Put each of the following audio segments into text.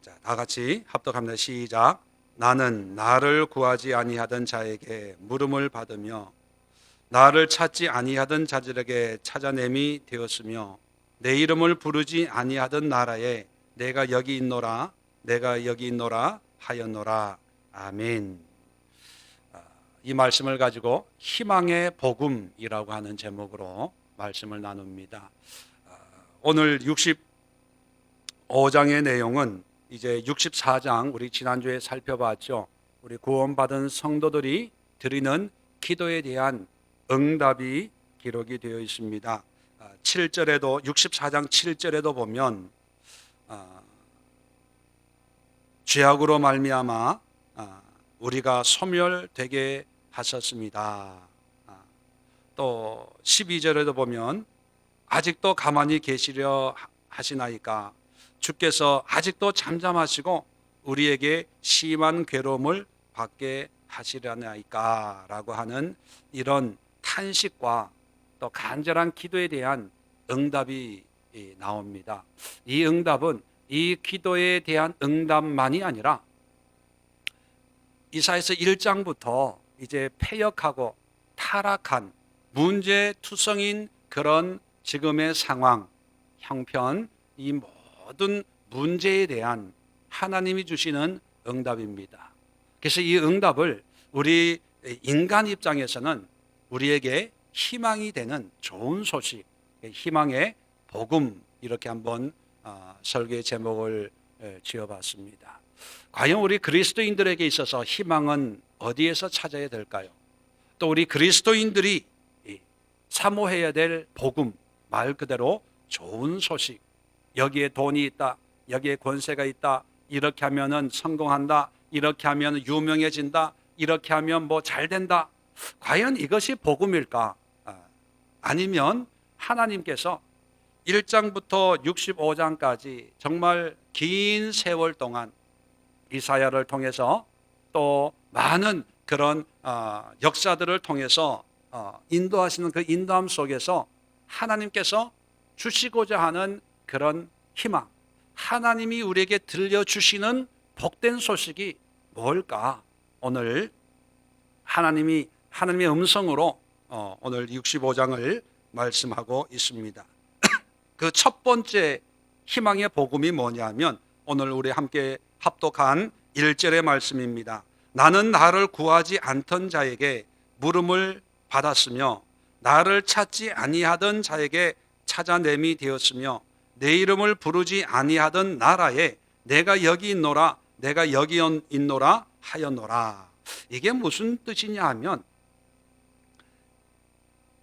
자, 다 같이 합독합니다. 시작. 나는 나를 구하지 아니하던 자에게 물음을 받으며 나를 찾지 아니하던 자들에게 찾아냄이 되었으며 내 이름을 부르지 아니하던 나라에 내가 여기 있노라 내가 여기 있노라 하였노라. 아멘. 이 말씀을 가지고 희망의 복음이라고 하는 제목으로 말씀을 나눕니다. 오늘 65장의 내용은 이제 64장 우리 지난주에 살펴봤죠. 우리 구원받은 성도들이 드리는 기도에 대한 응답이 기록이 되어 있습니다. 7절에도 64장 7절에도 보면 죄악으로 말미암아 우리가 소멸되게 하셨습니다. 또 12절에도 보면 아직도 가만히 계시려 하시나이까 주께서 아직도 잠잠하시고 우리에게 심한 괴로움을 받게 하시려나이까 라고 하는 이런 탄식과 또 간절한 기도에 대한 응답이 나옵니다. 이 응답은 이 기도에 대한 응답만이 아니라 이사야서 1장부터 이제 패역하고 타락한 문제투성인 그런 지금의 상황, 형편, 이 모든 문제에 대한 하나님이 주시는 응답입니다. 그래서 이 응답을 우리 인간 입장에서는 우리에게 희망이 되는 좋은 소식, 희망의 복음 이렇게 한번 설교의 제목을 지어봤습니다. 과연 우리 그리스도인들에게 있어서 희망은 어디에서 찾아야 될까요? 또 우리 그리스도인들이 사모해야 될 복음, 말 그대로 좋은 소식, 여기에 돈이 있다, 여기에 권세가 있다, 이렇게 하면은 성공한다, 이렇게 하면 유명해진다, 이렇게 하면 뭐 잘 된다. 과연 이것이 복음일까? 아니면 하나님께서 1장부터 65장까지 정말 긴 세월 동안 이사야를 통해서 또 많은 그런 역사들을 통해서 인도하시는 그 인도함 속에서 하나님께서 주시고자 하는 그런 희망, 하나님이 우리에게 들려주시는 복된 소식이 뭘까? 오늘 하나님의 음성으로 오늘 65장을 말씀하고 있습니다. 그 첫 번째 희망의 복음이 뭐냐면 오늘 우리 함께 합독한 1절의 말씀입니다. 나는 나를 구하지 않던 자에게 물음을 받았으며 나를 찾지 아니하던 자에게 찾아냄이 되었으며 내 이름을 부르지 아니하던 나라에 내가 여기 있노라 내가 여기 있노라 하였노라. 이게 무슨 뜻이냐 하면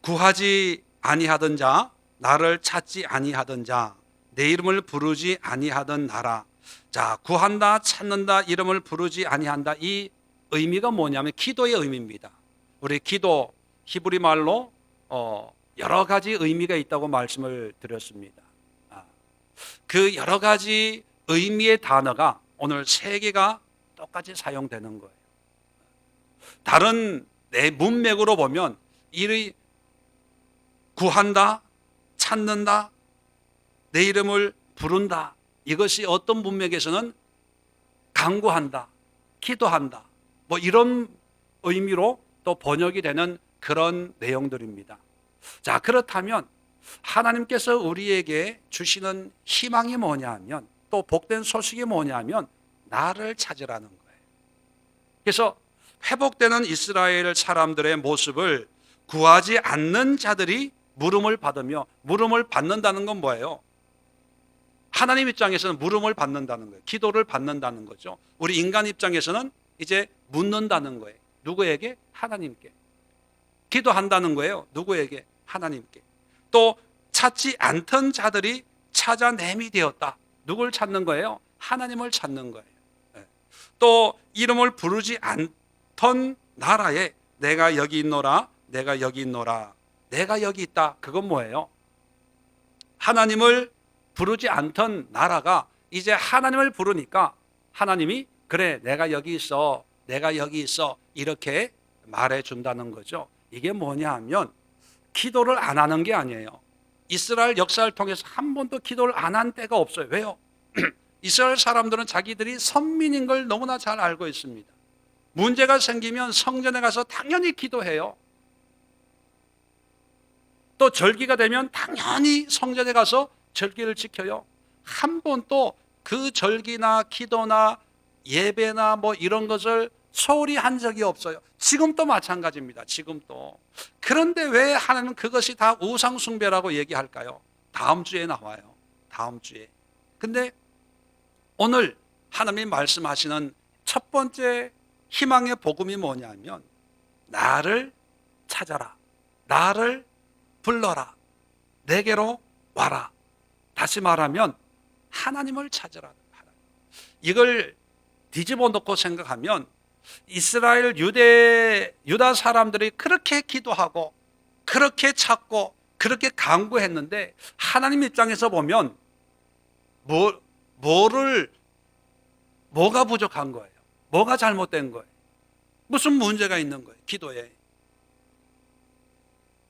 구하지 아니하던 자, 나를 찾지 아니하던 자, 내 이름을 부르지 아니하던 나라. 자, 구한다, 찾는다, 이름을 부르지 아니한다. 이 의미가 뭐냐면 기도의 의미입니다. 우리 기도 히브리 말로 여러 가지 의미가 있다고 말씀을 드렸습니다. 그 여러 가지 의미의 단어가 오늘 세 개가 똑같이 사용되는 거예요. 다른 내 문맥으로 보면 이 구한다, 찾는다, 내 이름을 부른다. 이것이 어떤 문맥에서는 간구한다, 기도한다. 뭐 이런 의미로 또 번역이 되는 그런 내용들입니다. 자, 그렇다면 하나님께서 우리에게 주시는 희망이 뭐냐면 또 복된 소식이 뭐냐면 나를 찾으라는 거예요. 그래서 회복되는 이스라엘 사람들의 모습을 구하지 않는 자들이 물음을 받으며 물음을 받는다는 건 뭐예요? 하나님 입장에서는 물음을 받는다는 거예요. 기도를 받는다는 거죠. 우리 인간 입장에서는 이제 묻는다는 거예요. 누구에게? 하나님께. 기도한다는 거예요. 누구에게? 하나님께. 또 찾지 않던 자들이 찾아냄이 되었다. 누굴 찾는 거예요? 하나님을 찾는 거예요. 또 이름을 부르지 않던 나라에 내가 여기 있노라 내가 여기 있노라. 내가 여기 있다. 그건 뭐예요? 하나님을 부르지 않던 나라가 이제 하나님을 부르니까 하나님이 그래 내가 여기 있어 내가 여기 있어 이렇게 말해준다는 거죠. 이게 뭐냐 하면 기도를 안 하는 게 아니에요. 이스라엘 역사를 통해서 한 번도 기도를 안 한 때가 없어요. 왜요? 이스라엘 사람들은 자기들이 선민인 걸 너무나 잘 알고 있습니다. 문제가 생기면 성전에 가서 당연히 기도해요. 또 절기가 되면 당연히 성전에 가서 절기를 지켜요. 한 번도 그 절기나 기도나 예배나 뭐 이런 것을 소홀히 한 적이 없어요. 지금도 마찬가지입니다. 지금도. 그런데 왜 하나님은 그것이 다 우상숭배라고 얘기할까요? 다음 주에 나와요. 다음 주에. 근데 오늘 하나님이 말씀하시는 첫 번째 희망의 복음이 뭐냐면 나를 찾아라. 나를 불러라. 내게로 와라. 다시 말하면 하나님을 찾으라. 이걸 뒤집어 놓고 생각하면 이스라엘 유다 사람들이 그렇게 기도하고 그렇게 찾고 그렇게 간구했는데 하나님 입장에서 보면 뭐가 부족한 거예요? 뭐가 잘못된 거예요? 무슨 문제가 있는 거예요? 기도에.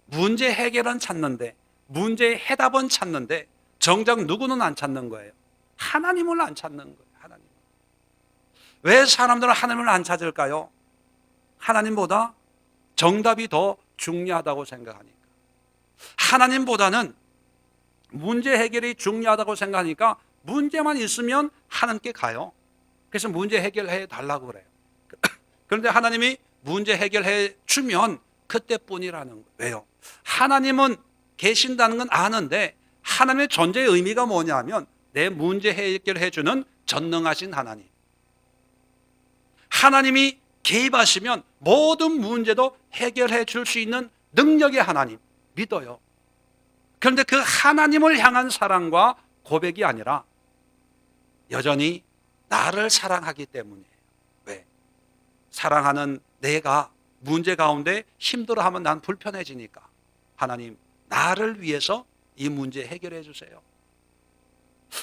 문제 해결은 찾는데 문제 해답은 찾는데 정작 누구는 안 찾는 거예요? 하나님을 안 찾는 거예요. 하나님. 왜 사람들은 하나님을 안 찾을까요? 하나님보다 정답이 더 중요하다고 생각하니까. 하나님보다는 문제 해결이 중요하다고 생각하니까 문제만 있으면 하나님께 가요. 그래서 문제 해결해 달라고 그래요. 그런데 하나님이 문제 해결해 주면 그때뿐이라는 거예요. 왜요? 하나님은 계신다는 건 아는데 하나님의 존재의 의미가 뭐냐면 내 문제 해결해 주는 전능하신 하나님. 하나님이 개입하시면 모든 문제도 해결해 줄 수 있는 능력의 하나님 믿어요. 그런데 그 하나님을 향한 사랑과 고백이 아니라 여전히 나를 사랑하기 때문이에요. 왜? 사랑하는 내가 문제 가운데 힘들어하면 난 불편해지니까 하나님 나를 위해서 이 문제 해결해 주세요.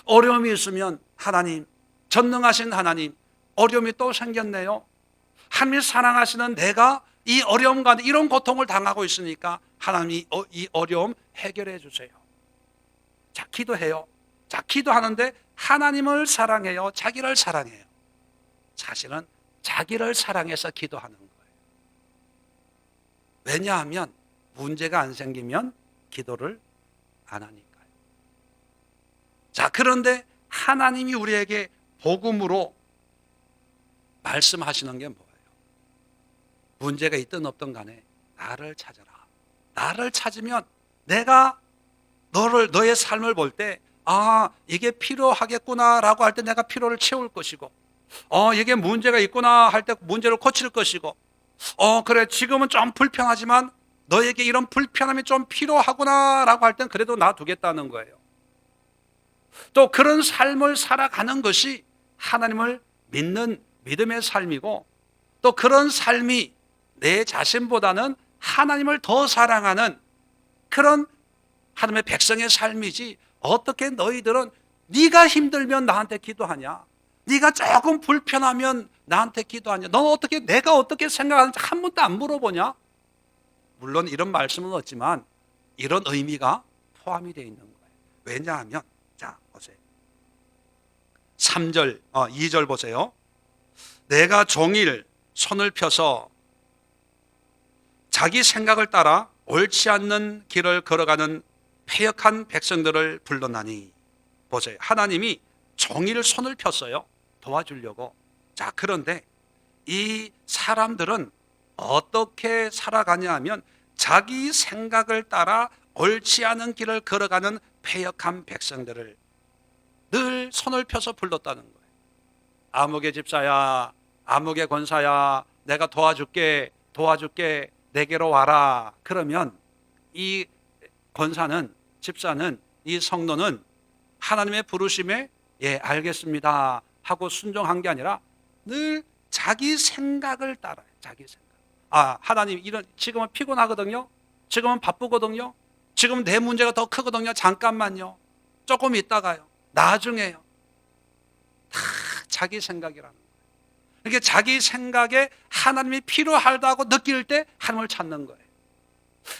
어려움이 있으면 하나님, 전능하신 하나님, 어려움이 또 생겼네요. 하나님이 사랑하시는 내가 이 어려움 가운데 이런 고통을 당하고 있으니까 하나님이 이 어려움 해결해 주세요. 자, 기도해요. 자, 기도하는데 하나님을 사랑해요? 자기를 사랑해요? 사실은 자기를 사랑해서 기도하는 거예요. 왜냐하면 문제가 안 생기면 기도를 안 하니까요. 자, 그런데 하나님이 우리에게 복음으로 말씀하시는 게 뭐예요? 문제가 있든 없든 간에 나를 찾아라. 나를 찾으면 내가 너의 삶을 볼 때 이게 필요하겠구나라고 할 때 내가 필요를 채울 것이고 이게 문제가 있구나 할 때 문제를 고칠 것이고 그래 지금은 좀 불편하지만 너에게 이런 불편함이 좀 필요하구나라고 할 땐 그래도 놔두겠다는 거예요. 또 그런 삶을 살아가는 것이 하나님을 믿는 믿음의 삶이고 또 그런 삶이 내 자신보다는 하나님을 더 사랑하는 그런 하나님의 백성의 삶이지 어떻게 너희들은 네가 힘들면 나한테 기도하냐? 네가 조금 불편하면 나한테 기도하냐? 넌 어떻게 내가 어떻게 생각하는지 한 번도 안 물어보냐? 물론 이런 말씀은 없지만 이런 의미가 포함이 되어 있는 거예요. 왜냐하면 자 보세요. 3절 2절 보세요. 내가 종일 손을 펴서 자기 생각을 따라 옳지 않는 길을 걸어가는 패역한 백성들을 불러나니. 보세요. 하나님이 종일 손을 폈어요. 도와주려고. 자, 그런데 이 사람들은 어떻게 살아가냐 하면 자기 생각을 따라 옳지 않은 길을 걸어가는 패역한 백성들을 늘 손을 펴서 불렀다는 거예요. 아무개 집사야, 아무개 권사야, 내가 도와줄게, 내게로 와라. 그러면 이 권사는, 집사는, 이 성도는 하나님의 부르심에 예, 알겠습니다 하고 순종한 게 아니라 늘 자기 생각을 따라요. 자기 생각. 하나님 지금은 피곤하거든요. 지금은 바쁘거든요. 지금 내 문제가 더 크거든요. 잠깐만요. 조금 있다가요. 나중에요. 다 자기 생각이라는 거예요. 그러니까 자기 생각에 하나님이 필요하다고 느낄 때 하나님을 찾는 거예요.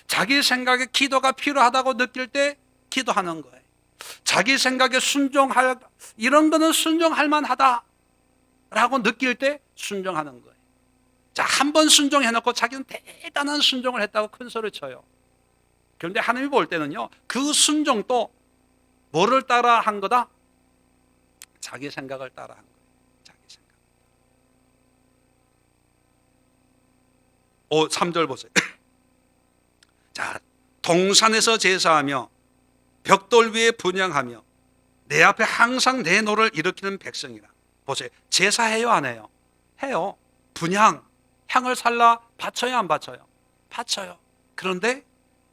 자기 생각에 기도가 필요하다고 느낄 때 기도하는 거예요. 자기 생각에 순종할, 이런 거는 순종할 만하다라고 느낄 때 순종하는 거예요. 자, 한 번 순종해놓고 자기는 대단한 순종을 했다고 큰 소리 쳐요. 그런데 하나님이 볼 때는요, 그 순종도 뭐를 따라 한 거다? 자기 생각을 따라 한 거예요. 자기 생각. 3절 보세요. 자, 동산에서 제사하며 벽돌 위에 분향하며 내 앞에 항상 내 노를 일으키는 백성이라. 보세요. 제사해요, 안 해요? 해요. 분향, 향을 살라 바쳐요, 안 바쳐요? 바쳐요. 그런데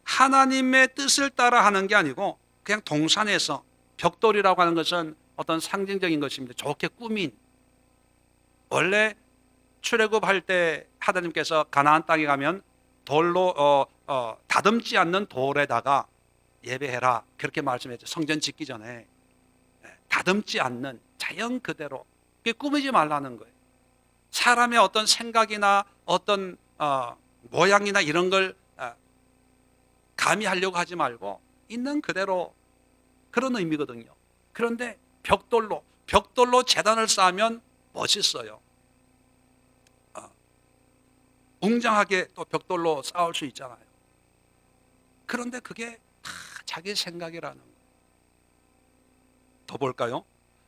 하나님의 뜻을 따라 하는 게 아니고 그냥 동산에서, 벽돌이라고 하는 것은 어떤 상징적인 것입니다. 좋게 꾸민. 원래 출애굽할 때 하나님께서 가나안 땅에 가면 돌로 다듬지 않는 돌에다가 예배해라, 그렇게 말씀했죠. 성전 짓기 전에 다듬지 않는 자연 그대로, 그게 꾸미지 말라는 거예요. 사람의 어떤 생각이나 어떤 모양이나 이런 걸 가미하려고 하지 말고 있는 그대로, 그런 의미거든요. 그런데 벽돌로 제단을 쌓으면 멋있어요. 웅장하게 또 벽돌로 쌓을 수 있잖아요. 그런데 그게 다 자기 생각이라는 거예요. 더 볼까요?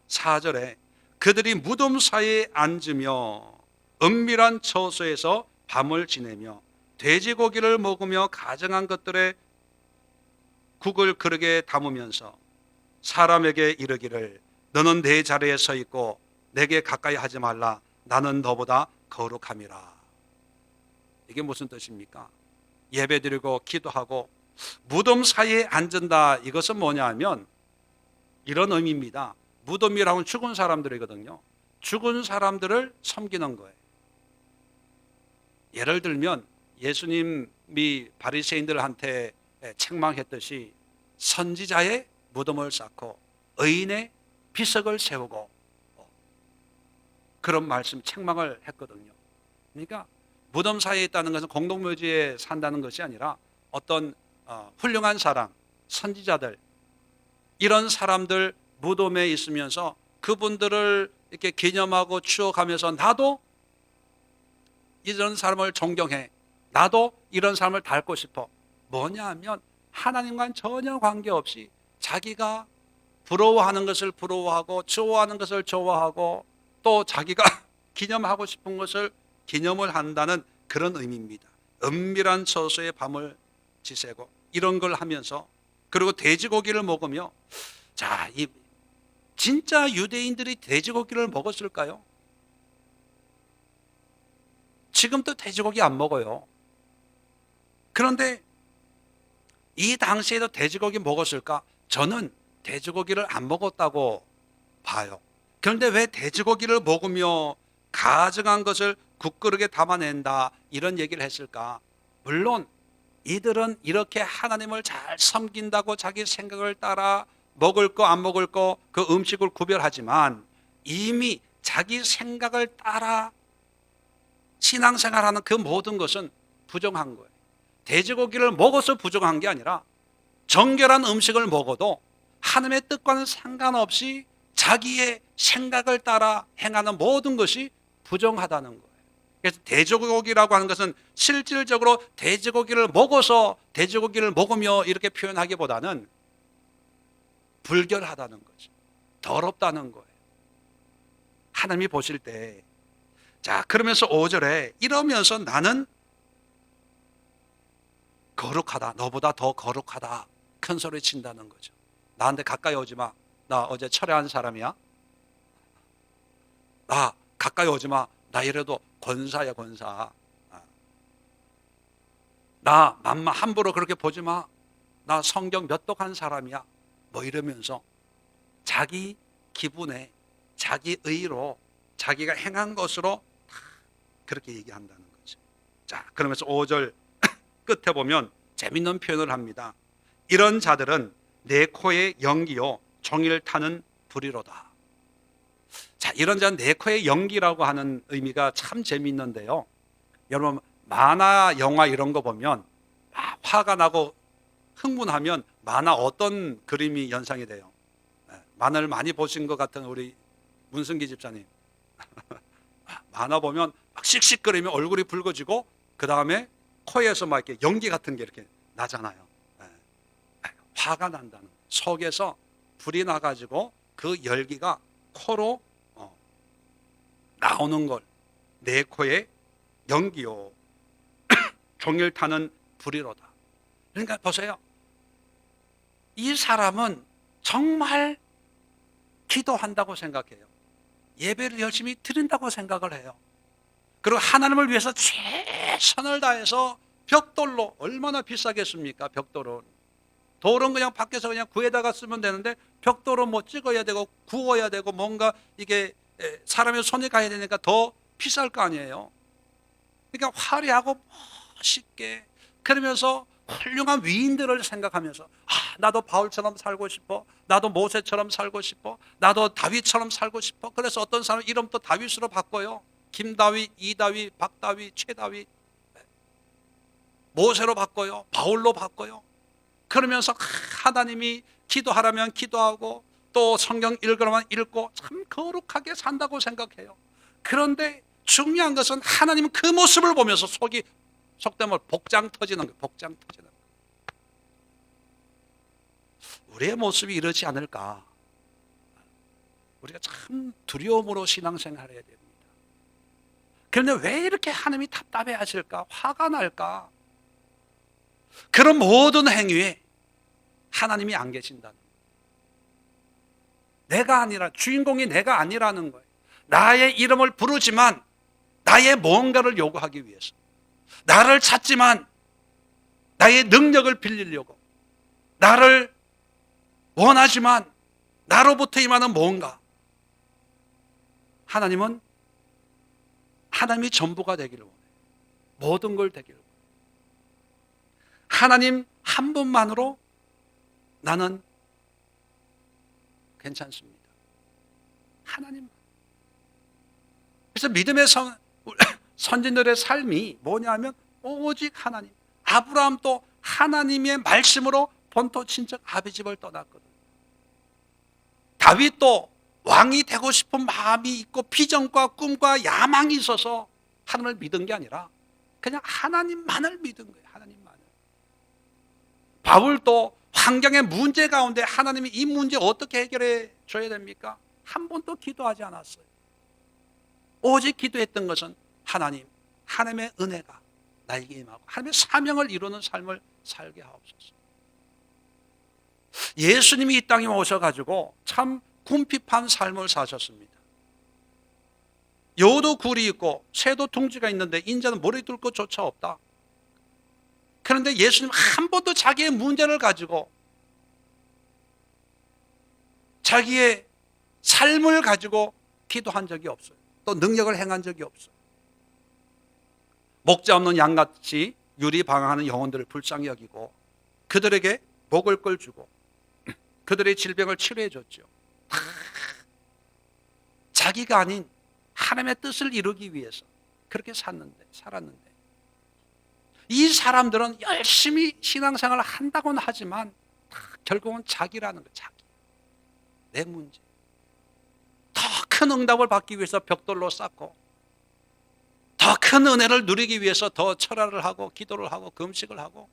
4절에 그들이 무덤 사이에 앉으며 은밀한 처소에서 밤을 지내며 돼지고기를 먹으며 가증한 것들의 국을 그릇에 담으면서 사람에게 이르기를 너는 내 자리에 서 있고 내게 가까이 하지 말라, 나는 너보다 거룩함이라. 이게 무슨 뜻입니까? 예배드리고 기도하고 무덤 사이에 앉은다, 이것은 뭐냐 하면 이런 의미입니다. 무덤이라고는 죽은 사람들이거든요. 죽은 사람들을 섬기는 거예요. 예를 들면 예수님이 바리새인들한테 책망했듯이 선지자의 무덤을 쌓고 의인의 비석을 세우고 그런 말씀, 책망을 했거든요. 그러니까 무덤 사이에 있다는 것은 공동묘지에 산다는 것이 아니라 어떤 훌륭한 사람, 선지자들, 이런 사람들 무덤에 있으면서 그분들을 이렇게 기념하고 추억하면서 나도 이런 사람을 존경해, 나도 이런 사람을 닮고 싶어. 뭐냐 하면 하나님과는 전혀 관계없이 자기가 부러워하는 것을 부러워하고 좋아하는 것을 좋아하고 또 자기가 기념하고 싶은 것을 기념을 한다는 그런 의미입니다. 은밀한 처소에 밤을 지새고 이런 걸 하면서, 그리고 돼지고기를 먹으며, 자, 이 진짜 유대인들이 돼지고기를 먹었을까요? 지금도 돼지고기 안 먹어요. 그런데 이 당시에도 돼지고기 먹었을까? 저는 돼지고기를 안 먹었다고 봐요. 그런데 왜 돼지고기를 먹으며 가증한 것을 국그릇에 담아낸다, 이런 얘기를 했을까? 물론 이들은 이렇게 하나님을 잘 섬긴다고 자기 생각을 따라 먹을 거 안 먹을 거 그 음식을 구별하지만 이미 자기 생각을 따라 신앙생활하는 그 모든 것은 부정한 거예요. 돼지고기를 먹어서 부정한 게 아니라 정결한 음식을 먹어도 하나님의 뜻과는 상관없이 자기의 생각을 따라 행하는 모든 것이 부정하다는 거예요. 그래서 돼지고기라고 하는 것은 실질적으로 돼지고기를 먹어서 돼지고기를 먹으며 이렇게 표현하기보다는 불결하다는 거죠. 더럽다는 거예요. 하나님이 보실 때. 자, 그러면서 5절에 이러면서 나는 거룩하다, 너보다 더 거룩하다, 큰 소리 친다는 거죠. 나한테 가까이 오지 마. 나 어제 철회한 사람이야. 나 가까이 오지 마. 나 이래도 권사야, 권사. 나 함부로 그렇게 보지 마. 나 성경 몇 독한 사람이야. 뭐 이러면서 자기 기분에, 자기 의로, 자기가 행한 것으로 다 그렇게 얘기한다는 거죠. 자, 그러면서 5절 끝에 보면 재밌는 표현을 합니다. 이런 자들은 내 코에 연기요 종일 타는 불이로다. 자, 이런 자는 내 코에 연기라고 하는 의미가 참 재밌는데요. 여러분 만화 영화 이런 거 보면 화가 나고 흥분하면 만화 어떤 그림이 연상이 돼요? 만화를 많이 보신 것 같은 우리 문승기 집사님. 만화 보면 막 씩씩거리면 얼굴이 붉어지고 그 다음에 코에서 막 이렇게 연기 같은 게 이렇게 나잖아요. 화가 난다는, 속에서 불이 나가지고 그 열기가 코로 나오는 걸 내 코에 연기요 종일 타는 불이로다. 그러니까 보세요. 이 사람은 정말 기도한다고 생각해요. 예배를 열심히 드린다고 생각을 해요. 그리고 하나님을 위해서 최선을 다해서 벽돌로, 얼마나 비싸겠습니까? 벽돌은. 돌은 그냥 밖에서 그냥 구해다가 쓰면 되는데 벽돌은 뭐 찍어야 되고 구워야 되고 뭔가 이게 사람의 손이 가야 되니까 더 비쌀 거 아니에요. 그러니까 화려하고 멋있게, 그러면서 훌륭한 위인들을 생각하면서 나도 바울처럼 살고 싶어, 나도 모세처럼 살고 싶어, 나도 다윗처럼 살고 싶어. 그래서 어떤 사람 이름도 다윗으로 바꿔요. 김다윗, 이다윗, 박다윗, 최다윗, 모세로 바꿔요. 바울로 바꿔요. 그러면서 하나님이 기도하라면 기도하고 또 성경 읽으라면 읽고 참 거룩하게 산다고 생각해요. 그런데 중요한 것은 하나님은 그 모습을 보면서 속이, 속된 말 복장 터지는 거예요. 복장 터지는 거예요. 우리의 모습이 이러지 않을까. 우리가 참 두려움으로 신앙생활을 해야 됩니다. 그런데 왜 이렇게 하나님이 답답해 하실까? 화가 날까? 그런 모든 행위에 하나님이 안 계신다는 거예요. 내가 아니라, 주인공이 내가 아니라는 거예요. 나의 이름을 부르지만 나의 뭔가를 요구하기 위해서, 나를 찾지만 나의 능력을 빌리려고, 나를 원하지만 나로부터 임하는 뭔가. 하나님은 하나님이 전부가 되기를 원해요. 모든 걸 되기를 원해요. 하나님 한 분만으로 나는 괜찮습니다. 하나님만. 그래서 믿음의 선진들의 삶이 뭐냐면 오직 하나님. 아브라함도 하나님의 말씀으로 본토 친척 아비집을 떠났거든. 다윗도 왕이 되고 싶은 마음이 있고 비전과 꿈과 야망이 있어서 하나님을 믿은 게 아니라 그냥 하나님만을 믿은 거예요. 하나님만을. 바울도 환경의 문제 가운데 하나님이 이 문제 어떻게 해결해 줘야 됩니까? 한 번도 기도하지 않았어요. 오직 기도했던 것은 하나님, 하나님의 은혜가 나에게 임하고 하나님의 사명을 이루는 삶을 살게 하옵소서. 예수님이 이 땅에 오셔가지고 참 궁핍한 삶을 사셨습니다. 여도 굴이 있고 새도 둥지가 있는데 인자는 머리 둘 것조차 없다. 그런데 예수님 한 번도 자기의 문제를 가지고, 자기의 삶을 가지고 기도한 적이 없어요. 또 능력을 행한 적이 없어요. 목자 없는 양같이 유리방황하는 영혼들을 불쌍히 여기고 그들에게 먹을 걸 주고 그들의 질병을 치료해 줬죠. 자기가 아닌 하나님의 뜻을 이루기 위해서 그렇게 살았는데 이 사람들은 열심히 신앙생활을 한다고는 하지만 결국은 자기라는 거예요. 자기. 내 문제. 더 큰 응답을 받기 위해서 벽돌로 쌓고 더 큰 은혜를 누리기 위해서 더 철야를 하고 기도를 하고 금식을 하고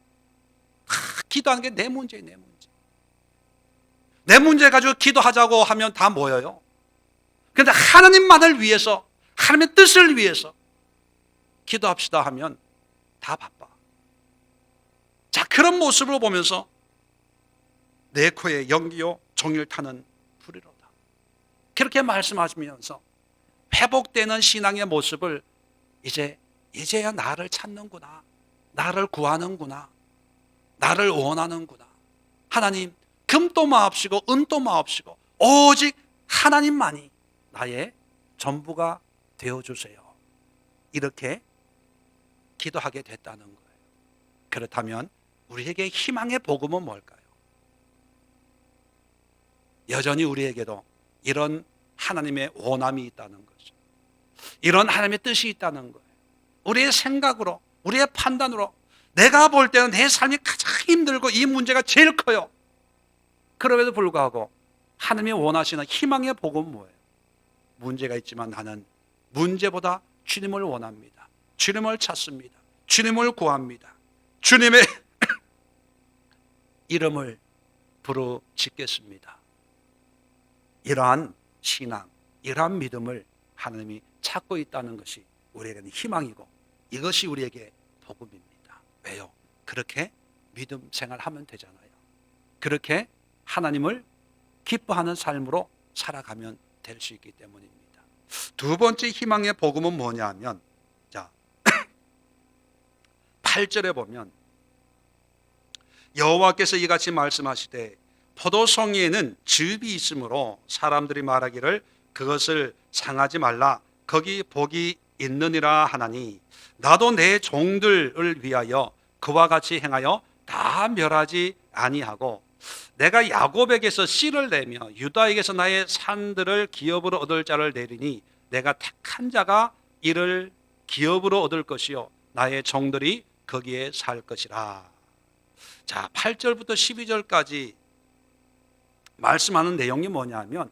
기도하는 게 내 문제예요. 내 문제. 내 문제 가지고 기도하자고 하면 다 모여요. 그런데 하나님만을 위해서, 하나님의 뜻을 위해서 기도합시다 하면 다 바빠. 자, 그런 모습을 보면서 내 코에 연기요 종일 타는 불이로다. 그렇게 말씀하시면서 회복되는 신앙의 모습을 이제야 나를 찾는구나, 나를 구하는구나, 나를 원하는구나. 하나님, 금도 마옵시고 은도 마옵시고 오직 하나님만이 나의 전부가 되어주세요. 이렇게 기도하게 됐다는 거예요. 그렇다면 우리에게 희망의 복음은 뭘까요? 여전히 우리에게도 이런 하나님의 원함이 있다는 거죠. 이런 하나님의 뜻이 있다는 거예요. 우리의 생각으로, 우리의 판단으로 내가 볼 때는 내 삶이 가장 힘들고 이 문제가 제일 커요. 그럼에도 불구하고 하나님이 원하시는 희망의 복음은 뭐예요? 문제가 있지만 나는 문제보다 주님을 원합니다. 주님을 찾습니다. 주님을 구합니다. 주님의 이름을 부르짖겠습니다. 이러한 신앙, 이러한 믿음을 하나님이 찾고 있다는 것이 우리에게는 희망이고 이것이 우리에게 복음입니다. 왜요? 그렇게 믿음 생활하면 되잖아요. 그렇게 하나님을 기뻐하는 삶으로 살아가면 될 수 있기 때문입니다. 두 번째 희망의 복음은 뭐냐 하면, 자, 8절에 보면 여호와께서 이같이 말씀하시되 포도송이에는 즙이 있으므로 사람들이 말하기를 그것을 상하지 말라, 거기 복이 있느니라 하나니 나도 내 종들을 위하여 그와 같이 행하여 다 멸하지 아니하고 내가 야곱에게서 씨를 내며 유다에게서 나의 산들을 기업으로 얻을 자를 내리니 내가 택한 자가 이를 기업으로 얻을 것이요 나의 종들이 거기에 살 것이라. 자, 8절부터 12절까지 말씀하는 내용이 뭐냐 하면,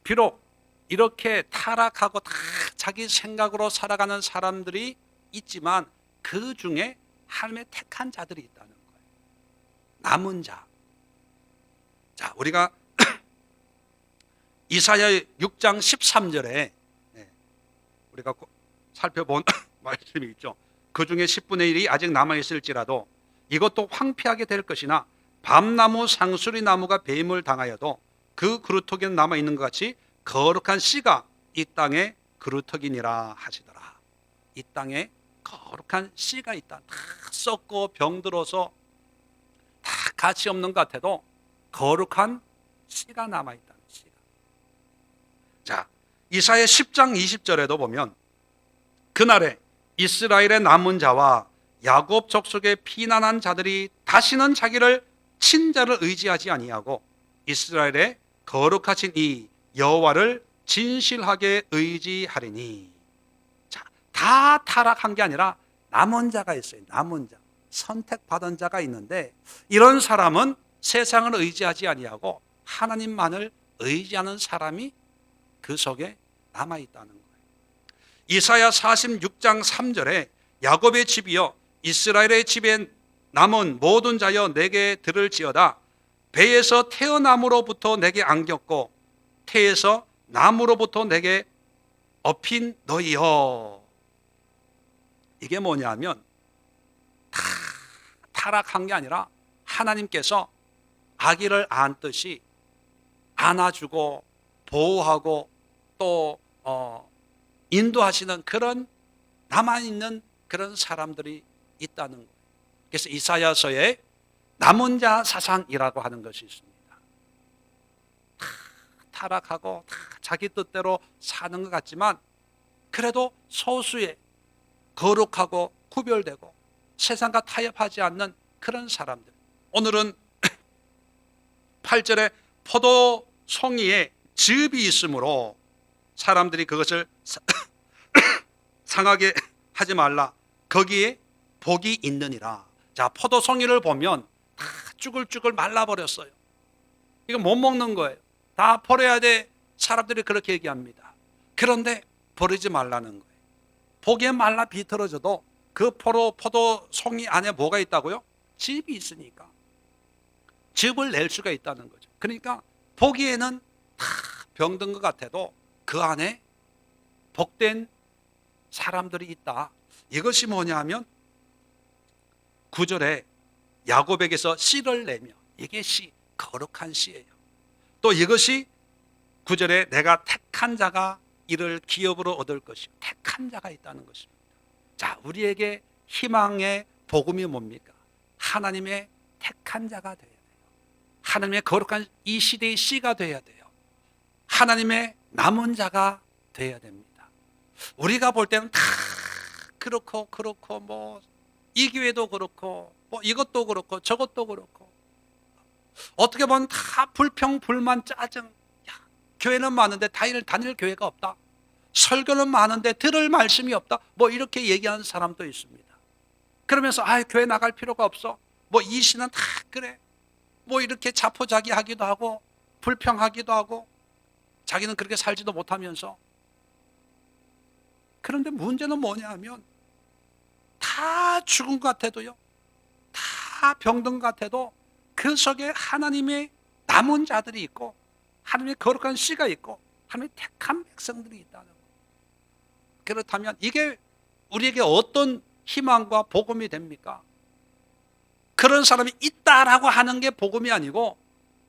비록 이렇게 타락하고 다 자기 생각으로 살아가는 사람들이 있지만 그 중에 하나님의 택한 자들이 있다는 거예요. 남은 자. 자, 우리가 이사야 6장 13절에 우리가 살펴본 말씀이 있죠. 그 중에 10분의 1이 아직 남아있을지라도 이것도 황폐하게 될 것이나 밤나무 상수리 나무가 뱀을 당하여도 그 그루터기는 남아있는 것 같이 거룩한 씨가 이 땅에 그루터기니라 하시더라. 이 땅에 거룩한 씨가 있다. 다 썩고 병들어서 다 가치 없는 것 같아도 거룩한 씨가 남아있다는 씨가. 자, 이사야 10장 20절에도 보면 그날에 이스라엘의 남은 자와 야곱 족속의 피난한 자들이 다시는 자기를 친자를 의지하지 아니하고 이스라엘의 거룩하신 이 여호와를 진실하게 의지하리니. 자, 다 타락한 게 아니라 남은 자가 있어요. 남은 자, 선택받은 자가 있는데 이런 사람은 세상을 의지하지 아니하고 하나님만을 의지하는 사람이 그 속에 남아있다는 거예요. 이사야 46장 3절에 야곱의 집이여 이스라엘의 집에 남은 모든 자여 내게 들을지어다. 배에서 태어남으로부터 내게 안겼고 태에서 나무로부터 내게 업힌 너희여. 이게 뭐냐면 다 타락한 게 아니라 하나님께서 아기를 안듯이 안아주고 보호하고 또 인도하시는 그런 남아있는 그런 사람들이 있다는 거예요. 그래서 이사야서에 남은 자 사상이라고 하는 것이 있습니다. 다 타락하고 다 자기 뜻대로 사는 것 같지만 그래도 소수의 거룩하고 구별되고 세상과 타협하지 않는 그런 사람들. 오늘은 8절에 포도송이에 즙이 있으므로 사람들이 그것을 상하게 하지 말라, 거기에 복이 있느니라. 자, 포도송이를 보면 다 쭈글쭈글 말라버렸어요. 이거 못 먹는 거예요. 다 버려야 돼. 사람들이 그렇게 얘기합니다. 그런데 버리지 말라는 거예요. 복에 말라 비틀어져도 그 포도송이 안에 뭐가 있다고요? 즙이 있으니까 즙을 낼 수가 있다는 거죠. 그러니까 보기에는 다 병든 것 같아도 그 안에 복된 사람들이 있다. 이것이 뭐냐 하면 9절에 야곱에게서 씨를 내며, 이게 씨, 거룩한 씨예요. 또 이것이 9절에 내가 택한 자가 이를 기업으로 얻을 것이요. 택한 자가 있다는 것입니다. 자, 우리에게 희망의 복음이 뭡니까? 하나님의 택한 자가 돼야 돼요. 하나님의 거룩한 이 시대의 씨가 돼야 돼요. 하나님의 남은 자가 돼야 됩니다. 우리가 볼 때는 다 그렇고 뭐 이 교회도 그렇고 뭐 이것도 그렇고 저것도 그렇고 어떻게 보면 다 불평 불만 짜증. 야, 교회는 많은데 다닐 교회가 없다. 설교는 많은데 들을 말씀이 없다. 뭐 이렇게 얘기하는 사람도 있습니다. 그러면서 교회 나갈 필요가 없어. 뭐 이 시는 다 그래. 뭐 이렇게 자포자기하기도 하고 불평하기도 하고 자기는 그렇게 살지도 못하면서. 그런데 문제는 뭐냐 하면 다 죽은 것 같아도요, 다 병든 것 같아도 그 속에 하나님의 남은 자들이 있고 하나님의 거룩한 씨가 있고 하나님의 택한 백성들이 있다는 거예요. 그렇다면 이게 우리에게 어떤 희망과 복음이 됩니까? 그런 사람이 있다라고 하는 게 복음이 아니고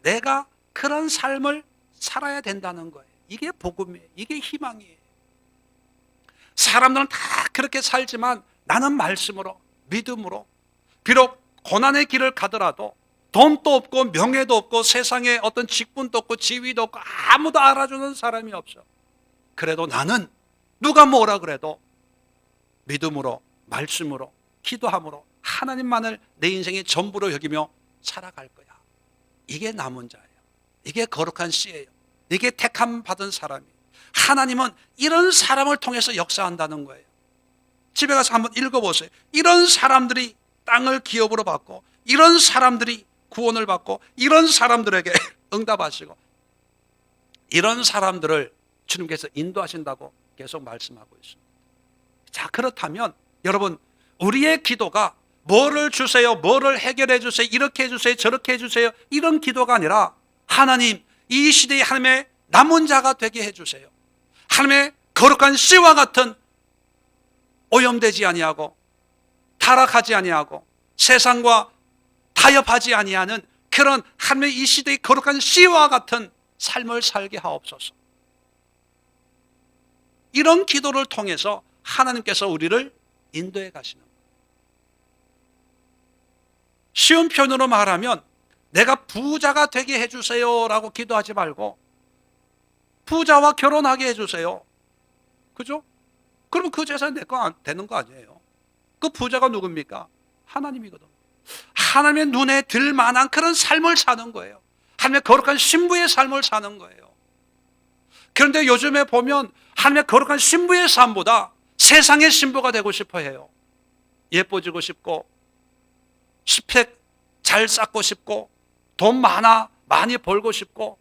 내가 그런 삶을 살아야 된다는 거예요. 이게 복음이에요. 이게 희망이에요. 사람들은 다 그렇게 살지만 나는 말씀으로, 믿음으로, 비록 고난의 길을 가더라도 돈도 없고 명예도 없고 세상에 어떤 직분도 없고 지위도 없고 아무도 알아주는 사람이 없어. 그래도 나는 누가 뭐라 그래도 믿음으로, 말씀으로, 기도함으로 하나님만을 내 인생의 전부로 여기며 살아갈 거야. 이게 남은 자예요. 이게 거룩한 씨예요. 이게 택함 받은 사람이에요. 하나님은 이런 사람을 통해서 역사한다는 거예요. 집에 가서 한번 읽어보세요. 이런 사람들이 땅을 기업으로 받고 이런 사람들이 구원을 받고 이런 사람들에게 응답하시고 이런 사람들을 주님께서 인도하신다고 계속 말씀하고 있습니다. 자, 그렇다면 여러분, 우리의 기도가 뭐를 주세요, 뭐를 해결해 주세요, 이렇게 해주세요, 저렇게 해주세요, 이런 기도가 아니라 하나님, 이 시대의 하나님의 남은 자가 되게 해주세요. 하나님의 거룩한 씨와 같은 오염되지 아니하고 타락하지 아니하고 세상과 타협하지 아니하는 그런 하나님의 이 시대의 거룩한 씨와 같은 삶을 살게 하옵소서. 이런 기도를 통해서 하나님께서 우리를 인도해 가시는 거예요. 쉬운 표현으로 말하면 내가 부자가 되게 해주세요 라고 기도하지 말고 부자와 결혼하게 해주세요. 그죠? 그러면 그 재산이 내 거 되는 거 아니에요. 그 부자가 누굽니까? 하나님이거든. 하나님의 눈에 들 만한 그런 삶을 사는 거예요. 하나님의 거룩한 신부의 삶을 사는 거예요. 그런데 요즘에 보면 하나님의 거룩한 신부의 삶보다 세상의 신부가 되고 싶어 해요. 예뻐지고 싶고 스펙 잘 쌓고 싶고 돈 많이 벌고 싶고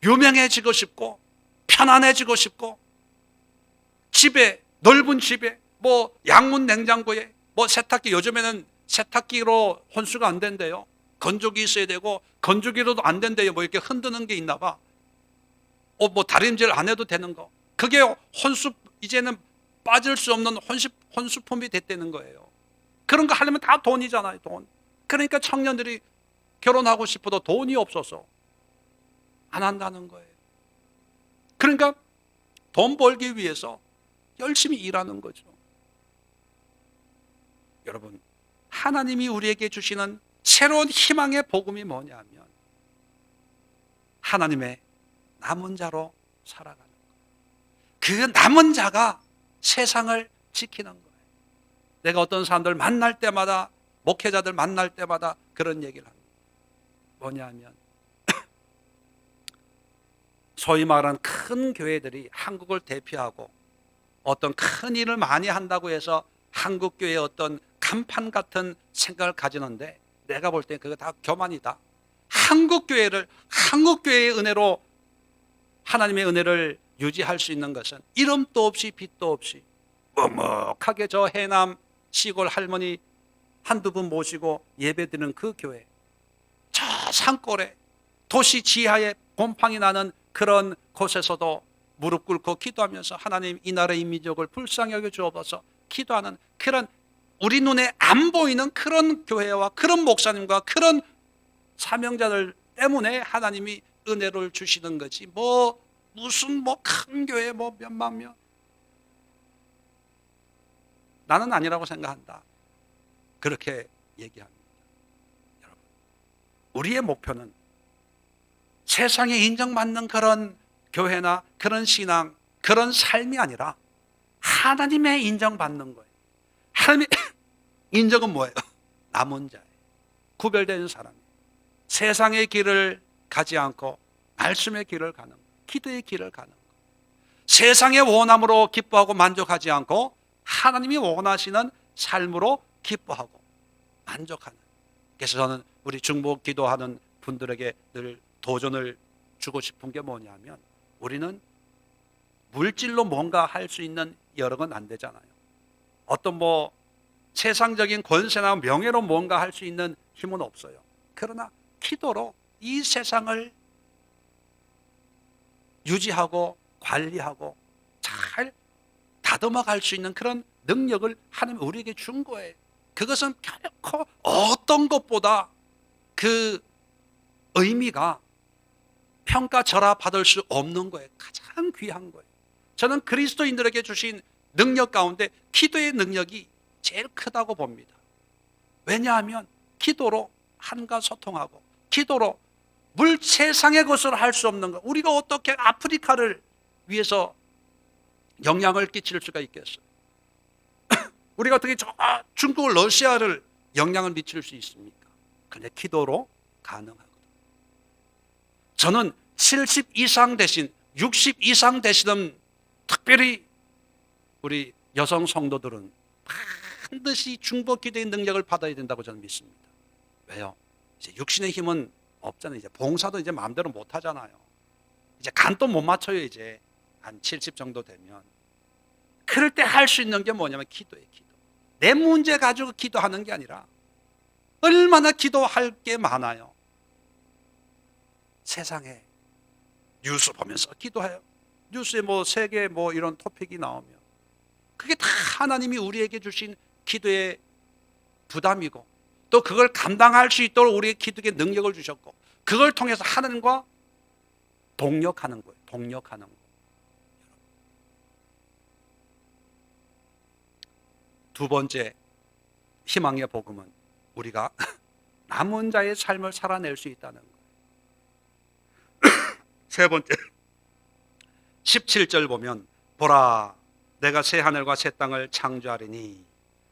유명해지고 싶고 편안해지고 싶고 집에, 넓은 집에, 뭐 양문 냉장고에, 뭐 세탁기, 요즘에는 세탁기로 혼수가 안 된대요. 건조기 있어야 되고 건조기로도 안 된대요. 뭐 이렇게 흔드는 게 있나 봐. 뭐 다림질 안 해도 되는 거. 그게 혼수, 이제는 빠질 수 없는 혼수품이 됐다는 거예요. 그런 거 하려면 다 돈이잖아요, 돈. 그러니까 청년들이 결혼하고 싶어도 돈이 없어서 안 한다는 거예요. 그러니까 돈 벌기 위해서 열심히 일하는 거죠. 여러분, 하나님이 우리에게 주시는 새로운 희망의 복음이 뭐냐면 하나님의 남은 자로 살아가는 거예요. 그 남은 자가 세상을 지키는 거예요. 내가 어떤 사람들 만날 때마다, 목회자들 만날 때마다 그런 얘기를 합니다. 뭐냐면 소위 말하는 큰 교회들이 한국을 대표하고 어떤 큰 일을 많이 한다고 해서 한국교회의 어떤 간판 같은 생각을 가지는데 내가 볼 때 그거 다 교만이다. 한국교회의 은혜로 하나님의 은혜를 유지할 수 있는 것은 이름도 없이 빛도 없이 먹먹하게 저 해남 시골 할머니 한두 분 모시고 예배드리는 그 교회, 저 산골에 도시 지하에 곰팡이 나는 그런 곳에서도 무릎 꿇고 기도하면서 하나님 이 나라의 민족을 불쌍히 여겨 주옵소서 기도하는 그런 우리 눈에 안 보이는 그런 교회와 그런 목사님과 그런 사명자들 때문에 하나님이 은혜를 주시는 거지 무슨 큰 교회 몇만 명 나는 아니라고 생각한다. 그렇게 얘기합니다. 여러분, 우리의 목표는 세상에 인정받는 그런 교회나 그런 신앙, 그런 삶이 아니라 하나님의 인정받는 거예요. 하나님의 인정은 뭐예요? 남은 자예요. 구별된 사람. 세상의 길을 가지 않고 말씀의 길을 가는 거예요. 기도의 길을 가는 거예요. 세상의 원함으로 기뻐하고 만족하지 않고 하나님이 원하시는 삶으로 기뻐하고 만족하는. 그래서 저는 우리 중보 기도하는 분들에게 늘 도전을 주고 싶은 게 뭐냐면, 우리는 물질로 뭔가 할 수 있는 여러 건 안 되잖아요. 어떤 세상적인 권세나 명예로 뭔가 할 수 있는 힘은 없어요. 그러나 기도로 이 세상을 유지하고 관리하고 잘 다듬어 갈 수 있는 그런 능력을 하나님 우리에게 준 거예요. 그것은 결코 어떤 것보다 그 의미가 평가절하 받을 수 없는 거예요. 가장 귀한 거예요. 저는 그리스도인들에게 주신 능력 가운데 기도의 능력이 제일 크다고 봅니다. 왜냐하면 기도로 하나님과 소통하고, 기도로 세상의 것으로 할 수 없는 것, 우리가 어떻게 아프리카를 위해서 영향을 끼칠 수가 있겠어요? 우리가 어떻게 중국, 러시아를 영향을 미칠 수 있습니까? 근데 기도로 가능하거든요. 저는 70 이상 되신, 60 이상 되시는 특별히 우리 여성 성도들은 반드시 중보 기도의 능력을 받아야 된다고 저는 믿습니다. 왜요? 이제 육신의 힘은 없잖아요. 이제 봉사도 이제 마음대로 못 하잖아요. 이제 간도 못 맞춰요. 이제 한 70 정도 되면. 그럴 때 할 수 있는 게 뭐냐면 기도예요. 기도. 내 문제 가지고 기도하는 게 아니라 얼마나 기도할 게 많아요. 세상에 뉴스 보면서 기도해요. 뉴스에 세계 이런 토픽이 나오면 그게 다 하나님이 우리에게 주신 기도의 부담이고, 또 그걸 감당할 수 있도록 우리의 기도의 능력을 주셨고, 그걸 통해서 하나님과 동력하는 거예요. 동력하는 거. 두 번째 희망의 복음은 우리가 남은 자의 삶을 살아낼 수 있다는 거예요. 세 번째 17절 보면, 보라 내가 새 하늘과 새 땅을 창조하리니.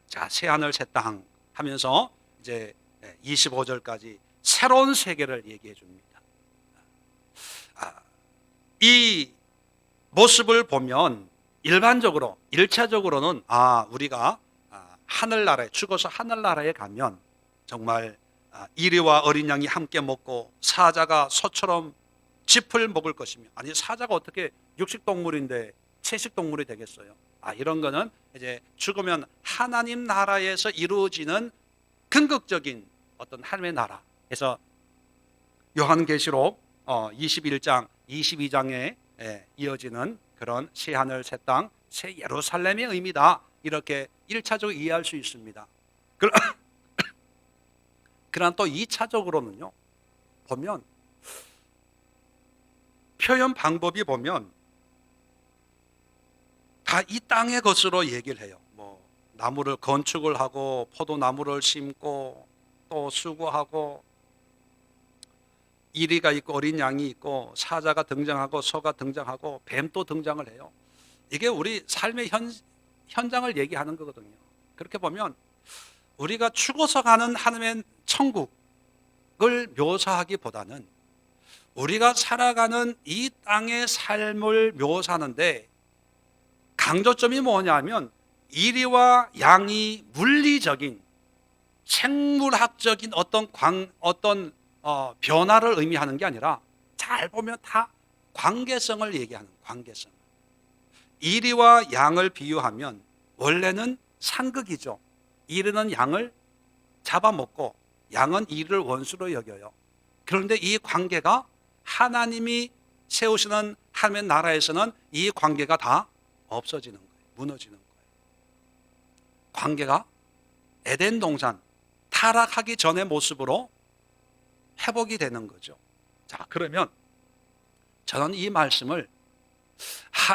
자, 새 하늘 새 땅 하면서 이제 25절까지 새로운 세계를 얘기해 줍니다. 이 모습을 보면 일반적으로 1차적으로는 우리가 하늘나라에, 죽어서 하늘나라에 가면 정말 이리와 어린 양이 함께 먹고 사자가 소처럼 짚을 먹을 것이며, 아니 사자가 어떻게 육식동물인데 채식동물이 되겠어요? 이런 거는 이제 죽으면 하나님 나라에서 이루어지는 궁극적인 어떤 하나님의 나라. 그래서 요한계시록 21장 22장에 이어지는 그런 새 하늘 새 땅 새 예루살렘의 의미다, 이렇게 1차적으로 이해할 수 있습니다. 그러나 또 2차적으로는요 보면, 표현 방법이 보면 다 이 땅의 것으로 얘기를 해요. 나무를 건축을 하고, 포도나무를 심고, 또 수고하고, 이리가 있고 어린 양이 있고, 사자가 등장하고 소가 등장하고 뱀도 등장을 해요. 이게 우리 삶의 현장을 얘기하는 거거든요. 그렇게 보면 우리가 죽어서 가는 하나님의 천국을 묘사하기보다는 우리가 살아가는 이 땅의 삶을 묘사하는데 강조점이 뭐냐면, 이리와 양이 물리적인 생물학적인 어떤 변화를 의미하는 게 아니라, 잘 보면 다 관계성을 얘기하는, 관계성. 이리와 양을 비유하면 원래는 상극이죠. 이리는 양을 잡아먹고 양은 이리를 원수로 여겨요. 그런데 이 관계가 하나님이 세우시는 하나님의 나라에서는 이 관계가 다 없어지는 거예요. 무너지는 거예요. 관계가 에덴 동산 타락하기 전의 모습으로 회복이 되는 거죠. 자, 그러면 저는 이 말씀을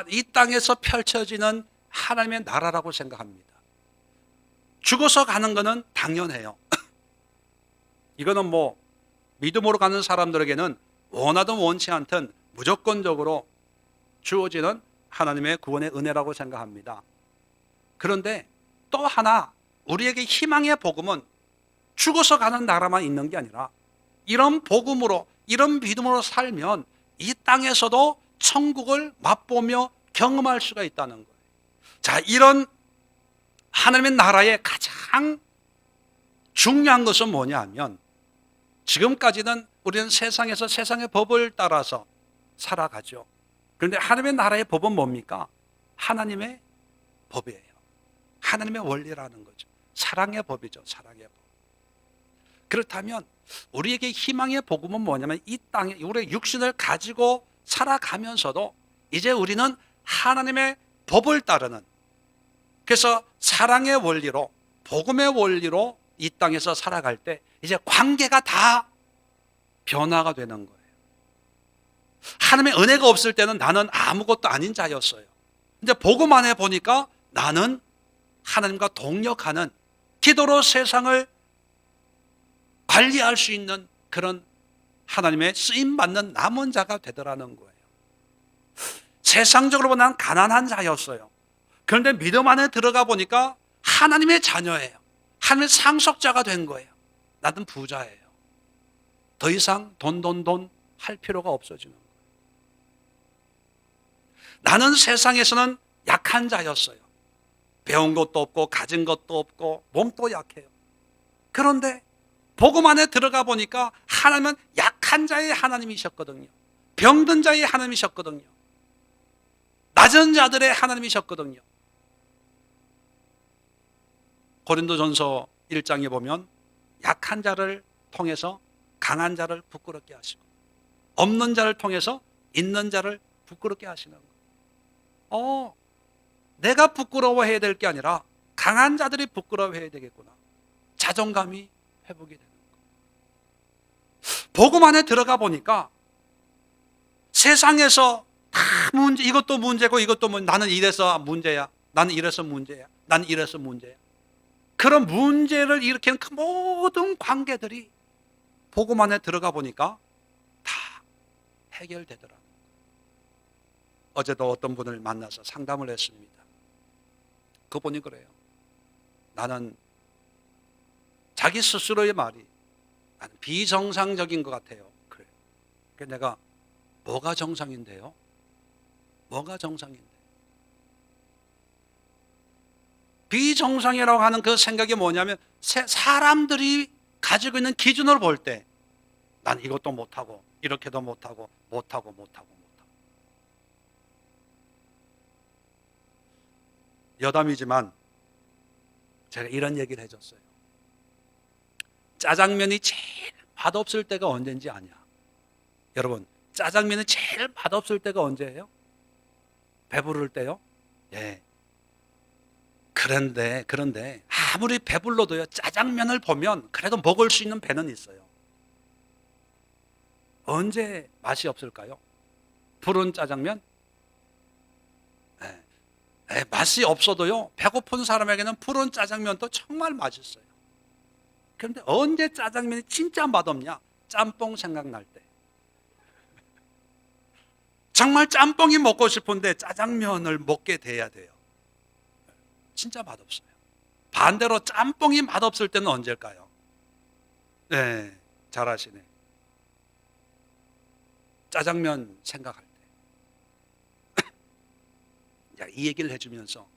이 땅에서 펼쳐지는 하나님의 나라라고 생각합니다. 죽어서 가는 것은 당연해요. 이거는 믿음으로 가는 사람들에게는 원하든 원치 않든 무조건적으로 주어지는 하나님의 구원의 은혜라고 생각합니다. 그런데 또 하나, 우리에게 희망의 복음은 죽어서 가는 나라만 있는 게 아니라, 이런 복음으로, 이런 믿음으로 살면 이 땅에서도 천국을 맛보며 경험할 수가 있다는 거예요. 자, 이런 하나님의 나라의 가장 중요한 것은 뭐냐 하면, 지금까지는 우리는 세상에서 세상의 법을 따라서 살아가죠. 그런데 하나님의 나라의 법은 뭡니까? 하나님의 법이에요. 하나님의 원리라는 거죠. 사랑의 법이죠. 사랑의 법. 그렇다면 우리에게 희망의 복음은 뭐냐면 이 땅에 우리의 육신을 가지고 살아가면서도 이제 우리는 하나님의 법을 따르는, 그래서 사랑의 원리로, 복음의 원리로 이 땅에서 살아갈 때 이제 관계가 다 변화가 되는 거예요. 하나님의 은혜가 없을 때는 나는 아무것도 아닌 자였어요. 근데 복음 안에 보니까 나는 하나님과 동역하는, 기도로 세상을 관리할 수 있는 그런 하나님의 쓰임받는 남은 자가 되더라는 거예요. 세상적으로 보면 난 가난한 자였어요. 그런데 믿음 안에 들어가 보니까 하나님의 자녀예요. 하나님의 상속자가 된 거예요. 나는 부자예요. 더 이상 돈 할 필요가 없어지는 거예요. 나는 세상에서는 약한 자였어요. 배운 것도 없고 가진 것도 없고 몸도 약해요. 그런데 복음 안에 들어가 보니까 하나님은 약한 자의 하나님이셨거든요. 병든 자의 하나님이셨거든요. 낮은 자들의 하나님이셨거든요. 고린도전서 1장에 보면 약한 자를 통해서 강한 자를 부끄럽게 하시고 없는 자를 통해서 있는 자를 부끄럽게 하시는 거예요. 내가 부끄러워해야 될 게 아니라 강한 자들이 부끄러워해야 되겠구나. 자존감이 회복이 되는 거예요. 복음 안에 들어가 보니까 세상에서 다 문제, 이것도 문제고 이것도 나는 이래서 문제야. 나는 이래서 문제야. 나는 이래서 문제야. 그런 문제를 일으키는 그 모든 관계들이 복음 안에 들어가 보니까 다 해결되더라고요. 어제도 어떤 분을 만나서 상담을 했습니다. 그분이 그래요. 나는 자기 스스로의 말이 나는 비정상적인 것 같아요. 그래요. 그래서 내가 뭐가 정상인데요? 뭐가 정상인데? 비정상이라고 하는 그 생각이 뭐냐면 사람들이 가지고 있는 기준으로 볼 때 난 이것도 못하고 이렇게도 못하고 여담이지만 제가 이런 얘기를 해줬어요. 짜장면이 제일 맛없을 때가 언제인지 아냐? 여러분, 짜장면이 제일 맛없을 때가 언제예요? 배부를 때요? 예. 그런데 아무리 배불러도요, 짜장면을 보면 그래도 먹을 수 있는 배는 있어요. 언제 맛이 없을까요? 푸른 짜장면? 맛이 없어도요, 배고픈 사람에게는 푸른 짜장면도 정말 맛있어요. 그런데 언제 짜장면이 진짜 맛없냐? 짬뽕 생각날 때. 정말 짬뽕이 먹고 싶은데 짜장면을 먹게 돼야 돼요. 진짜 맛없어요. 반대로 짬뽕이 맛없을 때는 언제일까요? 네, 잘하시네. 짜장면 생각할 때. 이 얘기를 해주면서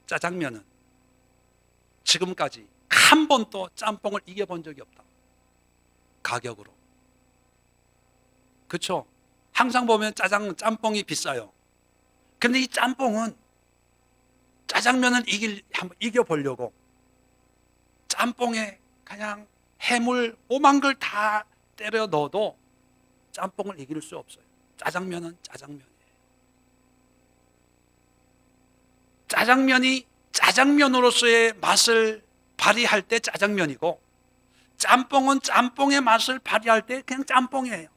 짜장면은 지금까지 한 번도 짬뽕을 이겨본 적이 없다. 가격으로. 그렇죠? 항상 보면 짬뽕이 비싸요. 근데 이 짬뽕은 짜장면을 한번 이겨보려고 짬뽕에 그냥 해물 오만 걸 다 때려 넣어도 짬뽕을 이길 수 없어요. 짜장면은 짜장면이에요. 짜장면이 짜장면으로서의 맛을 발휘할 때 짜장면이고, 짬뽕은 짬뽕의 맛을 발휘할 때 그냥 짬뽕이에요.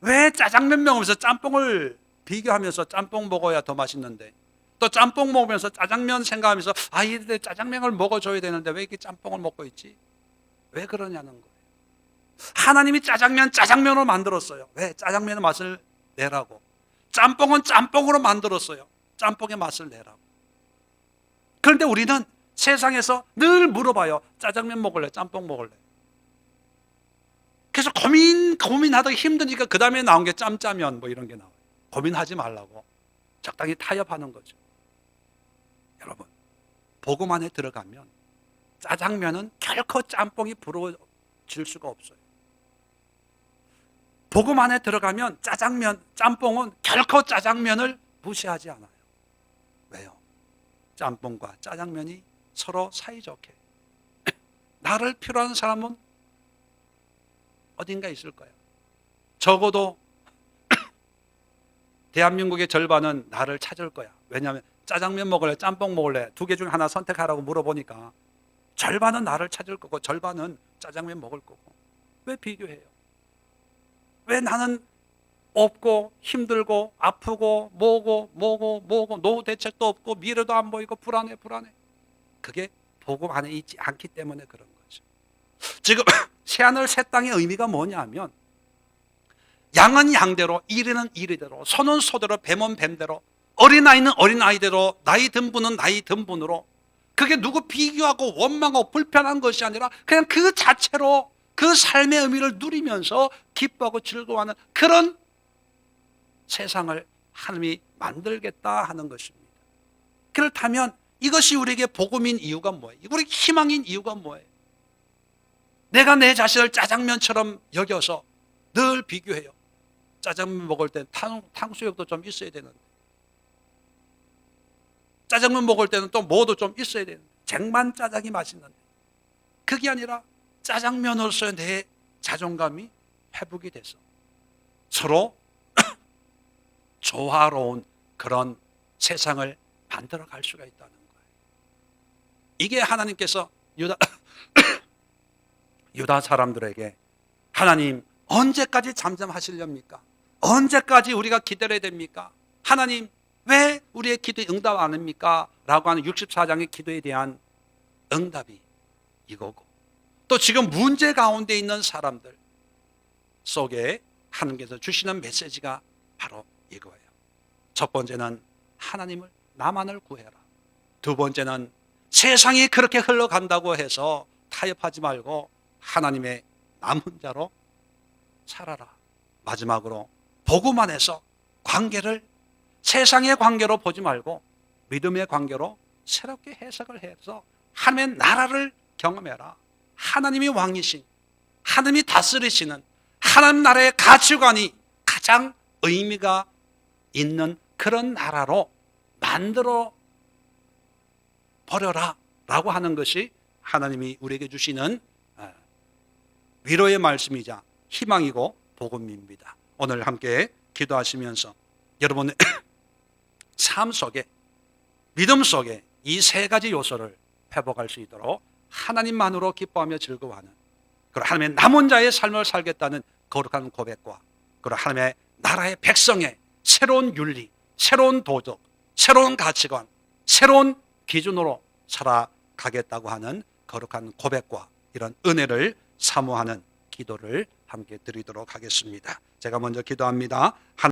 왜 짜장면 먹으면서 짬뽕을 비교하면서 짬뽕 먹어야 더 맛있는데, 또 짬뽕 먹으면서 짜장면 생각하면서 이들 짜장면을 먹어줘야 되는데 왜 이렇게 짬뽕을 먹고 있지? 왜 그러냐는 거예요. 하나님이 짜장면으로 만들었어요. 왜? 짜장면의 맛을 내라고. 짬뽕은 짬뽕으로 만들었어요. 짬뽕의 맛을 내라고. 그런데 우리는 세상에서 늘 물어봐요. 짜장면 먹을래? 짬뽕 먹을래? 그래서 고민하다가 힘드니까 그 다음에 나온 게 짬짜면 뭐 이런 게 나와요. 고민하지 말라고. 적당히 타협하는 거죠. 여러분, 복음 안에 들어가면 짜장면은 결코 짬뽕이 부러질 수가 없어요. 복음 안에 들어가면 짬뽕은 결코 짜장면을 무시하지 않아요. 왜요? 짬뽕과 짜장면이 서로 사이좋게 나를 필요한 사람은 어딘가 있을 거예요. 적어도 대한민국의 절반은 나를 찾을 거야. 왜냐하면 짜장면 먹을래, 짬뽕 먹을래, 두 개 중에 하나 선택하라고 물어보니까 절반은 나를 찾을 거고 절반은 짜장면 먹을 거고. 왜 비교해요? 왜 나는 없고 힘들고 아프고 뭐고 노후 대책도 없고 미래도 안 보이고 불안해. 그게 복음 안에 있지 않기 때문에 그런 거죠. 지금 새하늘 새 땅의 의미가 뭐냐면 양은 양대로, 이리는 이리대로, 소는 소대로, 뱀은 뱀대로, 어린아이는 어린아이대로, 나이 든 분은 나이 든 분으로, 그게 누구 비교하고 원망하고 불편한 것이 아니라 그냥 그 자체로 그 삶의 의미를 누리면서 기뻐하고 즐거워하는 그런 세상을 하나님이 만들겠다 하는 것입니다. 그렇다면 이것이 우리에게 복음인 이유가 뭐예요? 우리 희망인 이유가 뭐예요? 내가 내 자신을 짜장면처럼 여겨서 늘 비교해요. 짜장면 먹을 때 탕수육도 좀 있어야 되는데, 짜장면 먹을 때는 또 뭐도 좀 있어야 되는데, 쟁반짜장이 맛있는데, 그게 아니라 짜장면으로서의 내 자존감이 회복이 돼서 서로 조화로운 그런 세상을 만들어 갈 수가 있다는 거예요. 이게 하나님께서 유다 사람들에게 하나님 언제까지 잠잠하시렵니까? 언제까지 우리가 기다려야 됩니까? 하나님 왜 우리의 기도에 응답 안 합니까? 라고 하는 64장의 기도에 대한 응답이 이거고, 또 지금 문제 가운데 있는 사람들 속에 하나님께서 주시는 메시지가 바로 이거예요. 첫 번째는 하나님을, 나만을 구해라. 두 번째는 세상이 그렇게 흘러간다고 해서 타협하지 말고 하나님의 남은 자로 살아라. 마지막으로 복음 안에서 관계를 세상의 관계로 보지 말고 믿음의 관계로 새롭게 해석을 해서 하나님의 나라를 경험해라. 하나님이 왕이신, 하나님이 다스리시는 하나님 나라의 가치관이 가장 의미가 있는 그런 나라로 만들어 버려라 라고 하는 것이 하나님이 우리에게 주시는 위로의 말씀이자 희망이고 복음입니다. 오늘 함께 기도하시면서 여러분의 삶 속에, 믿음 속에 이 세 가지 요소를 회복할 수 있도록 하나님만으로 기뻐하며 즐거워하는, 그리고 하나님의 남은 자의 삶을 살겠다는 거룩한 고백과, 그리고 하나님의 나라의 백성의 새로운 윤리, 새로운 도덕, 새로운 가치관, 새로운 기준으로 살아가겠다고 하는 거룩한 고백과 이런 은혜를 사모하는 기도를 함께 드리도록 하겠습니다. 제가 먼저 기도합니다.